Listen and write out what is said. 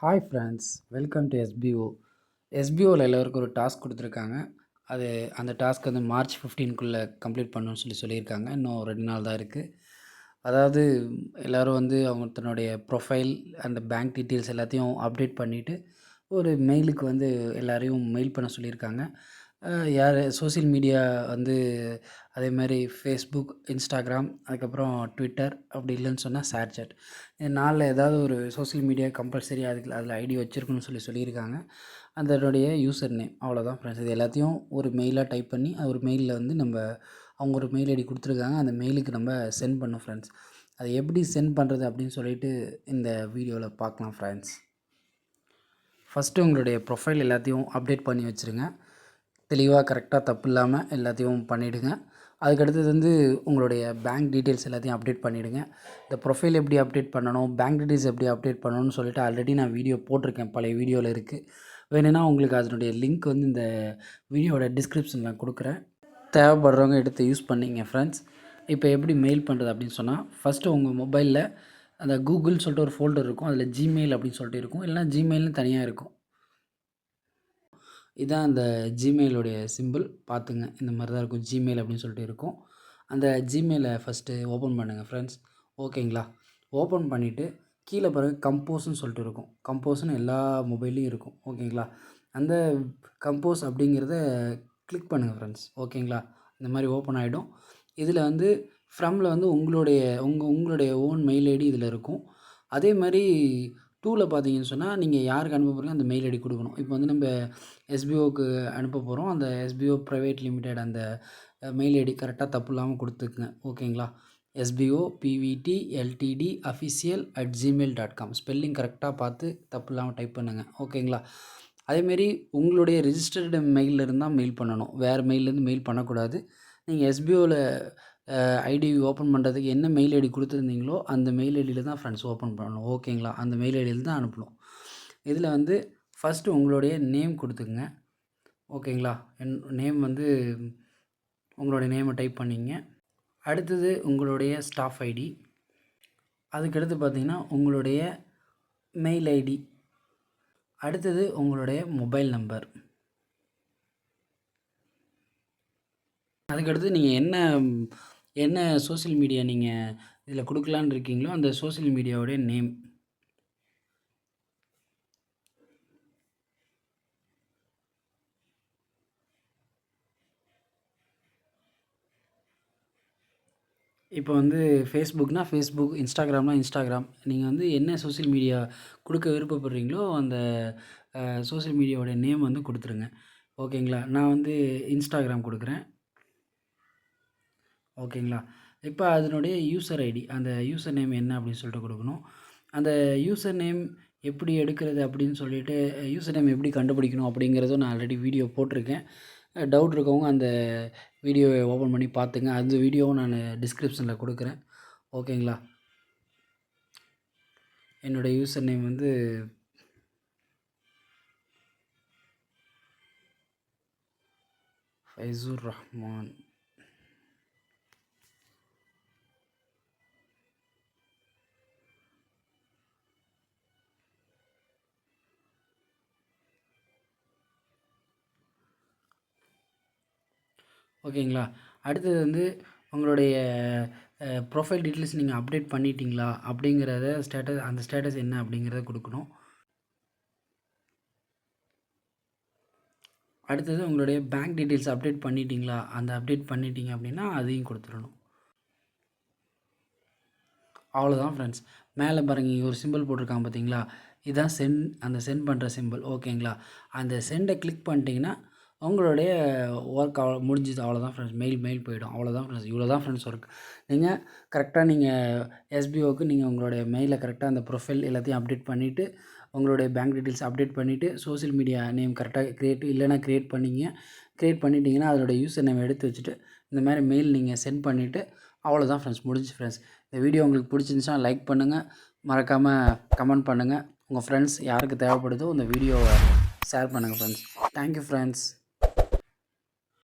Hi friends, welcome to SPO. எஸ்பிஓவில் எல்லோருக்கும் ஒரு டாஸ்க் கொடுத்துருக்காங்க. அந்த டாஸ்க் வந்து மார்ச் 15க்குள்ளே கம்ப்ளீட் பண்ணணும்னு சொல்லியிருக்காங்க. இன்னும் 2 நாள் தான் இருக்குது. அதாவது எல்லோரும் வந்து அவங்க தன்னுடைய ப்ரொஃபைல் அந்த பேங்க் டீட்டெயில்ஸ் எல்லாத்தையும் அப்டேட் பண்ணிவிட்டு ஒரு மெயிலுக்கு வந்து எல்லோரையும் மெயில் பண்ண சொல்லியிருக்காங்க. யார் சோசியல் மீடியா வந்து அதே மாதிரி ஃபேஸ்புக், இன்ஸ்டாகிராம், அதுக்கப்புறம் ட்விட்டர், அப்படி இல்லைன்னு சொன்னால் ஷேர்சாட். இது 4ல் ஏதாவது ஒரு சோசியல் மீடியா கம்பல்சரி அதில் ஐடி வச்சுருக்கணும்னு சொல்லியிருக்காங்க. அதனுடைய யூசர் நேம் அவ்வளோதான் ஃப்ரெண்ட்ஸ். இது எல்லாத்தையும் ஒரு மெயிலாக டைப் பண்ணி ஒரு மெயிலில் வந்து அவங்க ஒரு மெயில் ஐடி கொடுத்துருக்காங்க. அந்த மெயிலுக்கு நம்ம சென்ட் பண்ணோம் ஃப்ரெண்ட்ஸ். அதை எப்படி சென்ட் பண்ணுறது அப்படின்னு சொல்லிட்டு இந்த வீடியோவில் பார்க்கலாம் ஃப்ரெண்ட்ஸ். ஃபஸ்ட்டு உங்களுடைய ப்ரொஃபைல் எல்லாத்தையும் அப்டேட் பண்ணி வச்சுருங்க. தெளிவாக கரெக்டாக தப்பு இல்லாமல் எல்லாத்தையும் பண்ணிவிடுங்க. அதுக்கடுத்தது வந்து உங்களுடைய பேங்க் டீட்டெயில்ஸ் எல்லாத்தையும் அப்டேட் பண்ணிவிடுங்க. இந்த ப்ரொஃபைல் எப்படி அப்டேட் பண்ணணும், பேங்க் டீட்டெயில்ஸ் எப்படி அப்டேட் பண்ணணும்னு சொல்லிட்டு ஆல்ரெடி நான் வீடியோ போட்டிருக்கேன். பழைய வீடியோவில் இருக்குது. வேணும்னா உங்களுக்கு அதனுடைய லிங்க் வந்து இந்த வீடியோவோட டிஸ்கிரிப்ஷனில் கொடுக்குறேன். தேவைப்படுறவங்க எடுத்து யூஸ் பண்ணிங்க ஃப்ரெண்ட்ஸ். இப்போ எப்படி மெயில் பண்ணுறது அப்படின்னு சொன்னால், ஃபஸ்ட்டு உங்கள் மொபைலில் அந்த கூகுள்னு சொல்லிட்டு ஒரு ஃபோல்டர் இருக்கும். அதில் ஜிமெயில் அப்படின்னு சொல்லிட்டு இருக்கும். இல்லைனா ஜிமெயில்னு தனியாக இருக்கும். இதான் அந்த ஜிமெயிலுடைய சிம்பிள். பார்த்துங்க, இந்த மாதிரி தான் இருக்கும். ஜிமெயில் அப்படின்னு சொல்லிட்டு இருக்கும். அந்த ஜிமெயிலை ஃபஸ்ட்டு ஓப்பன் பண்ணுங்கள் ஃப்ரெண்ட்ஸ். ஓகேங்களா? ஓப்பன் பண்ணிவிட்டு கீழே பிறகு கம்போஸ்ன்னு சொல்லிட்டு இருக்கும். கம்போஸ்ன்னு எல்லா மொபைல்லையும் இருக்கும். ஓகேங்களா? அந்த கம்போஸ் அப்படிங்கிறத கிளிக் பண்ணுங்கள் ஃப்ரெண்ட்ஸ். ஓகேங்களா? இந்த மாதிரி ஓப்பன் ஆகிடும். இதில் வந்து ஃப்ரம்மில் வந்து உங்களுடைய ஓன் மெயில் ஐடி இதில் இருக்கும். அதே மாதிரி டூவில் பார்த்தீங்கன்னு சொன்னால், நீங்கள் யாருக்கு அனுப்ப போகிறீங்களோ அந்த மெயில் ஐடி கொடுக்கணும். இப்போ வந்து நம்ம எஸ்பிஓக்கு அனுப்ப போகிறோம். அந்த எஸ்பிஓ ப்ரைவேட் லிமிடெட் அந்த மெயில் ஐடி கரெக்டாக தப்பு இல்லாமல் கொடுத்துக்குங்க. ஓகேங்களா? எஸ்பிஓ பிவிடி எல்டிடி official@gmail.com ஸ்பெல்லிங் கரெக்டாக பார்த்து தப்பு இல்லாமல் டைப் பண்ணுங்கள். ஓகேங்களா? அதேமாரி உங்களுடைய ரிஜிஸ்டர்டு மெயிலில் இருந்தால் மெயில் பண்ணணும். வேறு மெயிலேருந்து மெயில் பண்ணக்கூடாது. நீங்கள் எஸ்பிஓவில் ஐடி ஓப்பன் பண்ணுறதுக்கு என்ன மெயில் ஐடி கொடுத்துருந்தீங்களோ அந்த மெயில் ஐடியில் தான் ஃப்ரெண்ட்ஸ் ஓப்பன் பண்ணணும். ஓகேங்களா? அந்த மெயில் ஐடியில் தான் அனுப்பணும். இதில் வந்து ஃபஸ்ட்டு உங்களுடைய நேம் கொடுத்துக்குங்க. ஓகேங்களா? நேம் வந்து உங்களுடைய நேமை டைப் பண்ணிங்க. அடுத்தது உங்களுடைய ஸ்டாஃப் ஐடி. அதுக்கடுத்து பார்த்திங்கன்னா உங்களுடைய மெயில் ஐடி. அடுத்தது உங்களுடைய மொபைல் நம்பர். அதுக்கடுத்து நீங்கள் என்ன சோஷியல் மீடியா நீங்கள் இதில் கொடுக்கலான்னு இருக்கீங்களோ அந்த சோஷியல் மீடியாவுடைய நேம். இப்போ வந்து ஃபேஸ்புக்னா ஃபேஸ்புக், இன்ஸ்டாகிராம்னா இன்ஸ்டாகிராம். நீங்கள் வந்து என்ன சோஷியல் மீடியா கொடுக்க விருப்பப்படுறீங்களோ அந்த சோஷியல் மீடியாவோடைய நேம் வந்து கொடுத்துருங்க. ஓகேங்களா? நான் வந்து இன்ஸ்டாகிராம் கொடுக்குறேன். ஓகேங்களா? இப்போ அதனுடைய யூசர் ஐடி, அந்த யூசர் நேம் என்ன அப்படின்னு சொல்லிட்டு கொடுக்கணும். அந்த யூசர் நேம் எப்படி எடுக்கிறது அப்படின்னு சொல்லிட்டு, யூசர் நேம் எப்படி கண்டுபிடிக்கணும் அப்படிங்கிறதும் நான் ஆல்ரெடி வீடியோ போட்டிருக்கேன். டவுட் இருக்கவங்க அந்த வீடியோவை ஓப்பன் பண்ணி பார்த்துங்க. அந்த வீடியோவும் நான் டிஸ்கிரிப்ஷனில் கொடுக்குறேன். ஓகேங்களா? என்னோடய யூசர் நேம் வந்து ஃபைசூர் ரஹ்மான். ஓகேங்களா? அடுத்தது வந்து உங்களுடைய ப்ரொஃபைல் டீட்டெயில்ஸ் நீங்கள் அப்டேட் பண்ணிட்டீங்களா அப்படிங்கிறத அந்த ஸ்டேட்டஸ் என்ன அப்படிங்கிறத கொடுக்கணும். அடுத்தது உங்களுடைய பேங்க் டீட்டெயில்ஸ் அப்டேட் பண்ணிட்டீங்களா, அந்த அப்டேட் பண்ணிட்டீங்க அப்படின்னா அதையும் கொடுத்துடணும். அவ்வளோதான் ஃப்ரெண்ட்ஸ். மேலே பாருங்கள், இங்கே ஒரு சிம்பிள் போட்டிருக்காங்க பார்த்தீங்களா? இதுதான் அந்த சென்ட் பண்ணுற சிம்பிள். ஓகேங்களா? அந்த சென்டை கிளிக் பண்ணிட்டீங்கன்னா உங்களுடைய ஒர்க் முடிஞ்சுது. அவ்வளோதான் ஃப்ரெண்ட்ஸ். மெயில் போயிடும். அவ்வளோதான் ஃப்ரெண்ட்ஸ். இவ்வளோ தான் ஃப்ரெண்ட்ஸ் ஒர்க். நீங்கள் கரெக்டாக எஸ்பிஓக்கு உங்களுடைய மெயிலை கரெக்டாக அந்த ப்ரொஃபைல் எல்லாத்தையும் அப்டேட் பண்ணிவிட்டு, உங்களுடைய பேங்க் டீட்டெயில்ஸ் அப்டேட் பண்ணிவிட்டு, சோஷியல் மீடியா நேம் கரெக்டாக க்ரியேட் பண்ணிட்டீங்கன்னா அதோட யூசர் நேம் எடுத்து வச்சுட்டு இந்த மாதிரி மெயில் நீங்கள் சென்ட் பண்ணிவிட்டு அவ்வளோதான் ஃப்ரெண்ட்ஸ். முடிஞ்சு ஃப்ரெண்ட்ஸ். இந்த வீடியோ உங்களுக்கு பிடிச்சிருந்துச்சுன்னா லைக் பண்ணுங்கள். மறக்காமல் கமெண்ட் பண்ணுங்கள். உங்கள் ஃப்ரெண்ட்ஸ் யாருக்கு தேவைப்படுதோ இந்த வீடியோவை ஷேர் பண்ணுங்கள் ஃப்ரெண்ட்ஸ். Thank you friends.